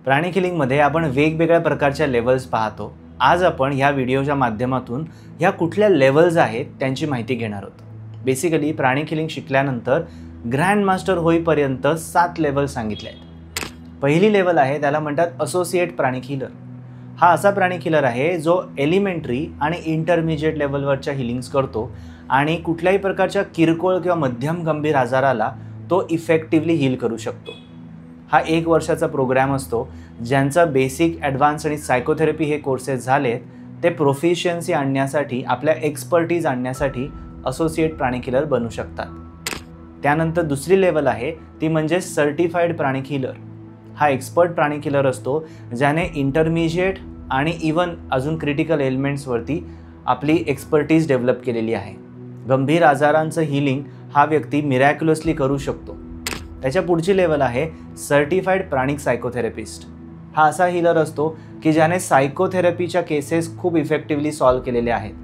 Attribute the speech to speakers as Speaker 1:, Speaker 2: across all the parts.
Speaker 1: प्राणिक हिलिंगमध्ये आपण वेगवेगळ्या प्रकारच्या लेवल्स पाहतो। आज आपण ह्या व्हिडिओच्या माध्यमातून ह्या कुठल्या लेवल्स आहेत त्यांची माहिती घेणार आहोत। बेसिकली प्राणिक हिलिंग शिकल्यानंतर ग्रँड मास्टर होईपर्यंत 7 लेवल सांगितले आहेत। पहिली लेवल आहे त्याला म्हणतात असोसिएट प्राणिक हिलर। हा असा प्राणिक हिलर आहे जो एलिमेंटरी आणि इंटरमिजिएट लेवलवरच्या हिलिंग्स करतो आणि कुठल्याही प्रकारच्या किरकोळ किंवा मध्यम गंभीर आजाराला तो इफेक्टिव्हली हील करू शकतो। हा 1 वर्षाचा प्रोग्राम असतो ज्यांचा बेसिक, ॲडव्हान्स आणि सायकोथेरपी हे कोर्सेस झालेत ते प्रोफिशियन्सी आणण्यासाठी, आपल्या एक्सपर्टीज आणण्यासाठी असोसिएट प्राणिक हिलर बनू शकतात। त्यानंतर दुसरी लेवल आहे ती म्हणजे सर्टिफाईड प्राणिक हिलर। हा एक्सपर्ट प्राणिक हिलर असतो ज्याने इंटरमिजिएट आणि इवन अजून क्रिटिकल एलिमेंट्सवरती आपली एक्सपर्टीज डेव्हलप केलेली आहे। गंभीर आजारांचं हिलिंग हा व्यक्ती मिरॅक्युलसली करू शकतो। त्याच्या पुढची लेवल आहे सर्टिफाईड प्राणिक सायकोथेरपिस्ट। हा असा हिलर असतो की ज्याने सायकोथेरपीच्या केसेस खूप इफेक्टिव्हली सॉल्व्ह केलेले आहेत।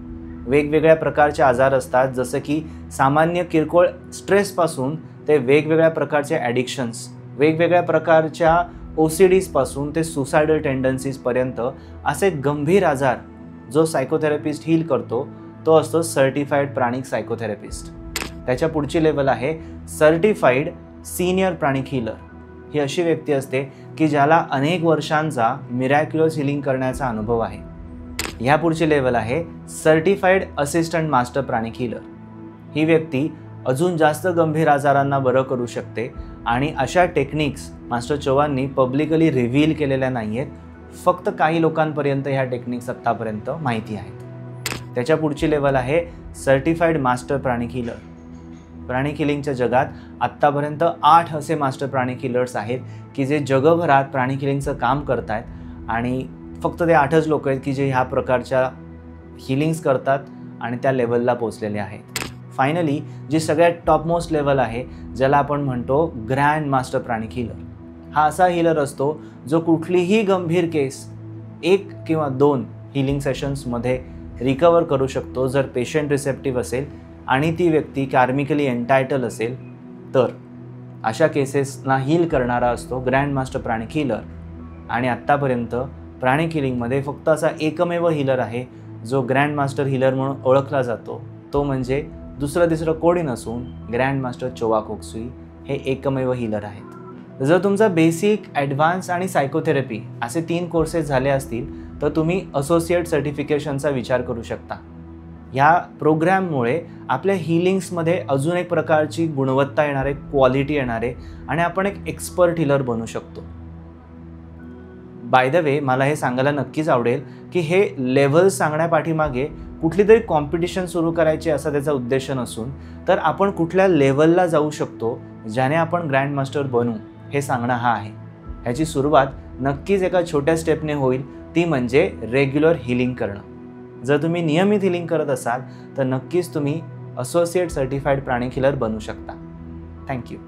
Speaker 1: वेगवेगळ्या प्रकारचे आजार असतात जसं की सामान्य किरकोळ स्ट्रेसपासून ते वेगवेगळ्या प्रकारचे ॲडिक्शन्स, वेगवेगळ्या प्रकारच्या OCDsपासून ते सुसायडल टेंडन्सीजपर्यंत असे गंभीर आजार जो सायकोथेरपिस्ट हील करतो तो असतो सर्टिफाईड प्राणिक सायकोथेरपिस्ट। त्याच्या पुढची लेवल आहे सर्टिफाईड सीनियर प्राणिक हिलर। ही अशी व्यक्ती असते की ज्याला अनेक वर्षांचा मिरॅक्युलस हिलिंग करण्याचा अनुभव आहे। ह्या पुढची लेवल आहे सर्टिफाईड असिस्टंट मास्टर प्राणिक हिलर। ही व्यक्ती अजून जास्त गंभीर आजारांना बरं करू शकते आणि अशा टेक्निक्स मास्टर चव्हाणनी पब्लिकली रिव्हील केलेल्या नाही आहेत, फक्त काही लोकांपर्यंत ह्या टेक्निक्स आत्तापर्यंत माहिती आहेत। त्याच्या पुढची लेवल आहे सर्टिफाईड मास्टर प्राणिक हिलर। प्राणिक हिलिंगच्या जगात आत्तापर्यंत 8 असे मास्टर प्राणिक हिलर्स आहेत की जे जगभरात प्राणिक हिलिंगचं काम करत आहेत आणि फक्त ते 8च लोक आहेत की जे ह्या प्रकारच्या हिलिंग्स करतात आणि त्या लेवलला पोचलेले आहेत। फायनली जी सगळ्यात टॉपमोस्ट लेवल आहे ज्याला आपण म्हणतो ग्रँड मास्टर प्राणिक हिलर। हा असा हिलर असतो जो कुठलीही गंभीर केस 1 किंवा 2 हिलिंग सेशन्समध्ये रिकवर करू शकतो जर पेशंट रिसेप्टिव्ह असेल आणि ती व्यक्ती कार्मिकली एंटायटल असेल तर। अशा केसेसना हील करणारा असतो ग्रँड मास्टर प्राणिक हिलर। आणि आत्तापर्यंत प्राणिक हिलिंगमध्ये फक्त असा एकमेव हिलर आहे जो ग्रँड मास्टर हिलर म्हणून ओळखला जातो, तो म्हणजे दुसरं तिसरं कोणी नसून ग्रँड मास्टर चोवा कोकसुई हे एकमेव हिलर आहेत। जर तुमचा बेसिक, ॲडव्हान्स आणि सायकोथेरपी असे 3 कोर्सेस झाले असतील तर तुम्ही असोसिएट सर्टिफिकेशनचा विचार करू शकता। ह्या प्रोग्रॅममुळे आपल्या हिलिंग्समध्ये अजून एक प्रकारची गुणवत्ता येणार आहे, क्वालिटी येणार आहे आणि आपण एक एक्सपर्ट हिलर बनू शकतो। बाय द वे मला हे सांगायला नक्कीच आवडेल की हे लेव्हल्स सांगण्यापाठीमागे कुठली तरी कॉम्पिटिशन सुरू करायची असा त्याचा उद्देश नसून तर आपण कुठल्या लेवलला जाऊ शकतो ज्याने आपण ग्रँड मास्टर बनू हे सांगणं हा आहे। ह्याची सुरुवात नक्कीच एका छोट्या स्टेपने होईल, ती म्हणजे रेग्युलर हिलिंग करणं। जर तुम्ही नियमित हिलिंग करत असाल तर नक्कीच तुम्ही असोसिएट सर्टिफाईड प्राणिक हिलर बनू शकता। थँक्यू।